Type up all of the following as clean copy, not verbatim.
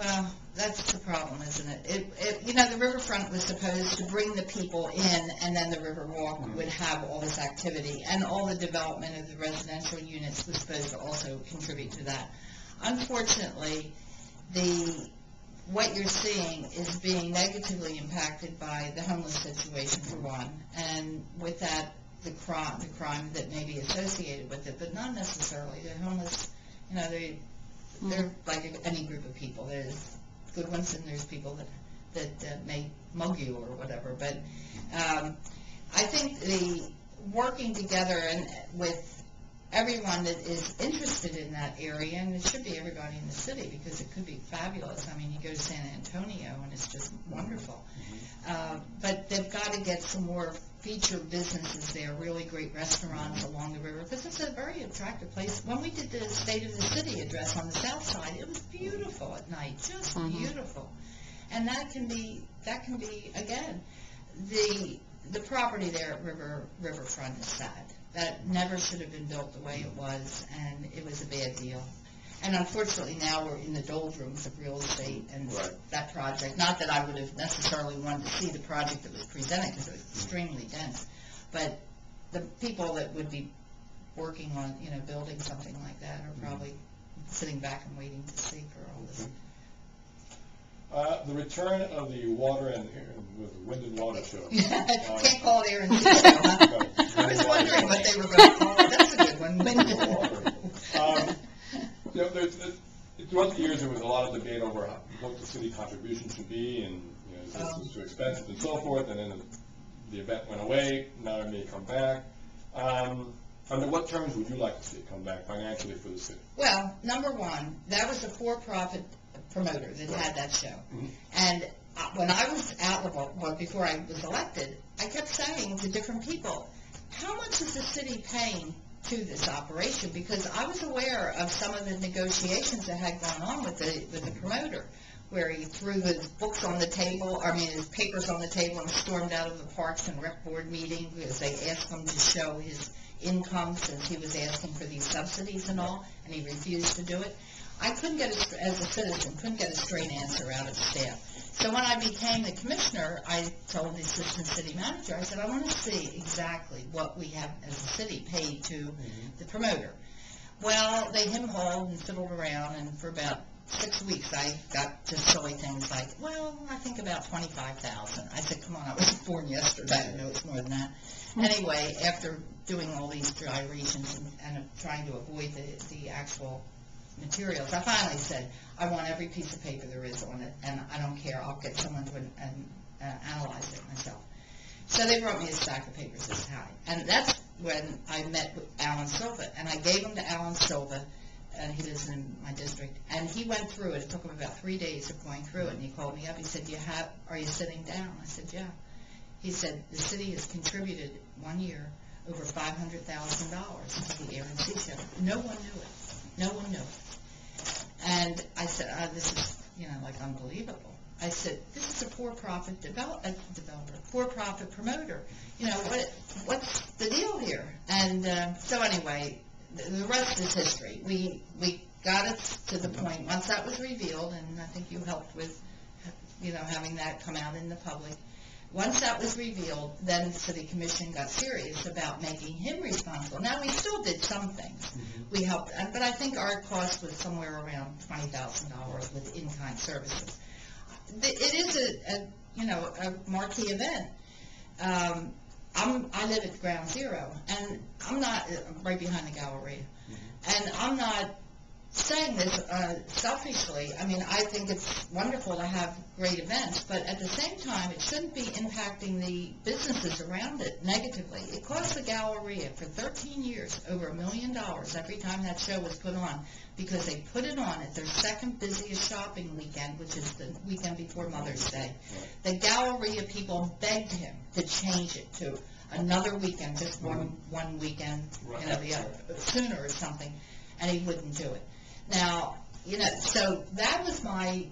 Well, that's the problem, isn't it? You know, the riverfront was supposed to bring the people in, and then the Riverwalk would have all this activity, and all the development of the residential units was supposed to also contribute to that. Unfortunately, what you're seeing is being negatively impacted by the homeless situation, for one, and with that, the crime that may be associated with it, but not necessarily. The homeless, you know, they're like any group of people. There's good ones and there's people that may mug you or whatever. But I think the working together and with everyone that is interested in that area, and it should be everybody in the city because it could be fabulous. I mean, you go to San Antonio and it's just wonderful. But they've got to get some more featured businesses there, really great restaurants along the river, because it's a very attractive place. When we did the State of the City address on the south side, it was beautiful at night, just beautiful. And that can be again, the property there at Riverfront is sad. That never should have been built the way it was, and it was a bad deal. And unfortunately now we're in the doldrums of real estate and that project. Not that I would have necessarily wanted to see the project that was presented because it was extremely dense, but the people that would be working on, you know, building something like that are probably sitting back and waiting to see for all this. The return of the water and wind and water show. Can't call it air and sea show, huh? I was wondering what they were going to call it. That's a good one, wind and water. You know, throughout the years, there was a lot of debate over what the city contribution should be, and you know, this was too expensive and so forth. And then the event went away. Now it may come back. Under what terms would you like to see it come back financially for the city? Well, number one, that was a for-profit promoter that had that show. And when I was out, before I was elected, I kept saying to different people, how much is the city paying to this operation? Because I was aware of some of the negotiations that had gone on with the promoter, where he threw his books on the table, his papers on the table, and stormed out of the Parks and Rec Board meeting because they asked him to show his income since he was asking for these subsidies and all, and he refused to do it. I couldn't get, as a citizen, couldn't get a straight answer out of staff. So when I became the commissioner, I told the assistant city manager, I said, I want to see exactly what we have as a city paid to the promoter. Well, they him-hauled and fiddled around, and for about 6 weeks I got just silly things like, well, I think about $25,000. I said, come on, I was born yesterday. I know it's more than that. Anyway, after doing all these gyrations and trying to avoid the actual materials, I finally said, I want every piece of paper there is on it, and I don't care. I'll get someone to analyze it myself. So they brought me a stack of papers this high, and that's when I met with Alan Silva, and I gave them to Alan Silva, and he lives in my district, and he went through it. It took him about 3 days of going through it, and he called me up. He said, are you sitting down? I said, yeah. He said, the city has contributed 1 year over $500,000 to the Air and Sea Show. No one knew it. No one knew it. And I said, this is, like unbelievable. I said, this is a for-profit developer, for-profit promoter. What's the deal here? And so anyway, the rest is history. We got it to the point, once that was revealed, and I think you helped with, having that come out in the public. Once that was revealed, then the city commission got serious about making him responsible. Now, we still did some things. We helped, but I think our cost was somewhere around $20,000 with in-kind services. It is a marquee event. I live at Ground Zero, and I'm not right behind the Galleria, and I'm not saying this selfishly. I mean, I think it's wonderful to have great events, but at the same time, it shouldn't be impacting the businesses around it negatively. It cost the Galleria for 13 years over $1 million every time that show was put on, because they put it on at their second busiest shopping weekend, which is the weekend before Mother's Day. The Galleria people begged him to change it to another weekend, just one weekend, sooner or something, and he wouldn't do it. Now, so that was my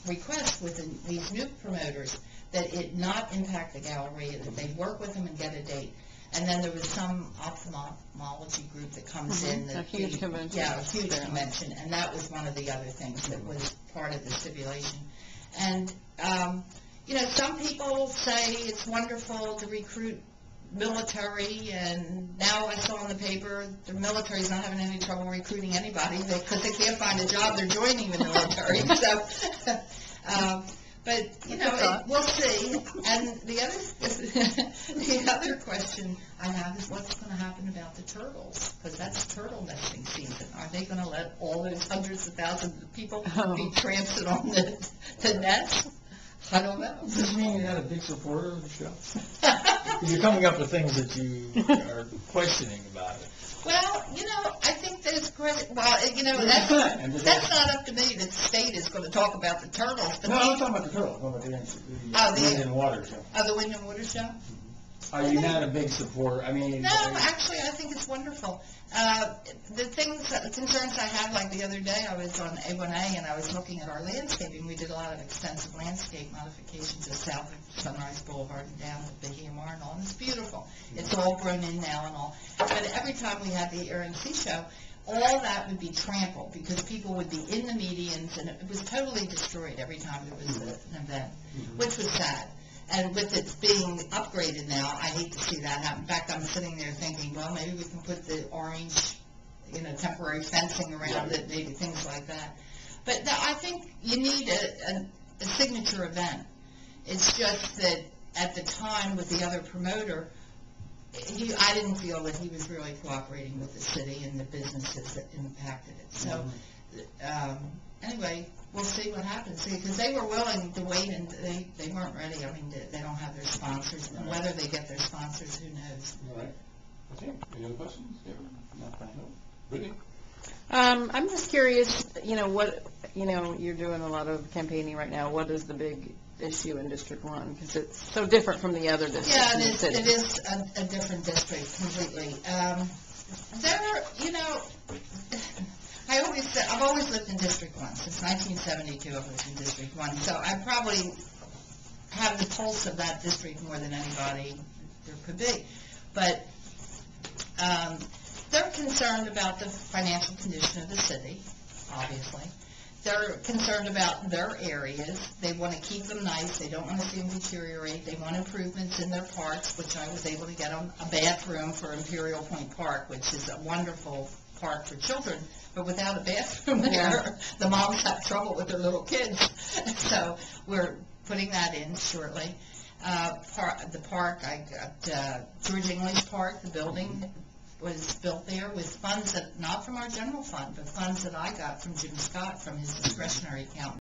request with these new promoters, that it not impact the Galleria, that they work with them and get a date. And then there was some ophthalmology group that comes in. A huge convention. Yeah, a huge convention, and that was one of the other things that was part of the stipulation. And, some people say it's wonderful to recruit military, and now I saw in the paper the military's not having any trouble recruiting anybody because they can't find a job, they're joining the military. So, but we'll see. And the other question I have is what's going to happen about the turtles, because that's turtle nesting season. Are they going to let all those hundreds of thousands of people be transit on the nets? I don't know. Does this mean you're not a big supporter of the show? Because you're coming up with things that you are questioning about it. Well, I think there's question. Well, that's not up to me. The state is going to talk about the turtles. But No, I'm talking about the turtle. I'm talking about the Wind and Water show. Oh, the Wind and Water show? Are you not a big supporter? I mean... No, actually, I think it's wonderful. The concerns I had, like the other day, I was on A1A and I was looking at our landscaping. We did a lot of extensive landscape modifications of South of Sunrise Boulevard and down at Bahia Mar and all, and it's beautiful. It's all grown in now and all. But every time we had the Air and Sea show, all that would be trampled because people would be in the medians, and it was totally destroyed every time there was an event, which was sad. And with it being upgraded now, I hate to see that happen. In fact, I'm sitting there thinking, well, maybe we can put the orange, temporary fencing around it, maybe things like that. But I think you need a signature event. It's just that at the time with the other promoter, I didn't feel that he was really cooperating with the city and the businesses that impacted it. So, anyway, we'll see what happens. Because they were willing to wait, and they weren't ready. I mean, they don't have their sponsors. And whether they get their sponsors, who knows? All right. Okay. Any other questions? Yeah. No. Brittany? I'm just curious, you're doing a lot of campaigning right now. What is the big issue in District 1? Because it's so different from the other districts. Yeah, in the city. it is a different district completely. I've always lived in District 1. Since 1972, I've lived in District 1. So I probably have the pulse of that district more than anybody there could be. But they're concerned about the financial condition of the city, obviously. They're concerned about their areas. They want to keep them nice. They don't want to see them deteriorate. They want improvements in their parks, which I was able to get them a bathroom for Imperial Point Park, which is a wonderful park for children. But without a bathroom there, the moms have trouble with their little kids. So we're putting that in shortly. The park, I got George English Park, the building was built there with funds that, not from our general fund, but funds that I got from Jim Scott from his discretionary account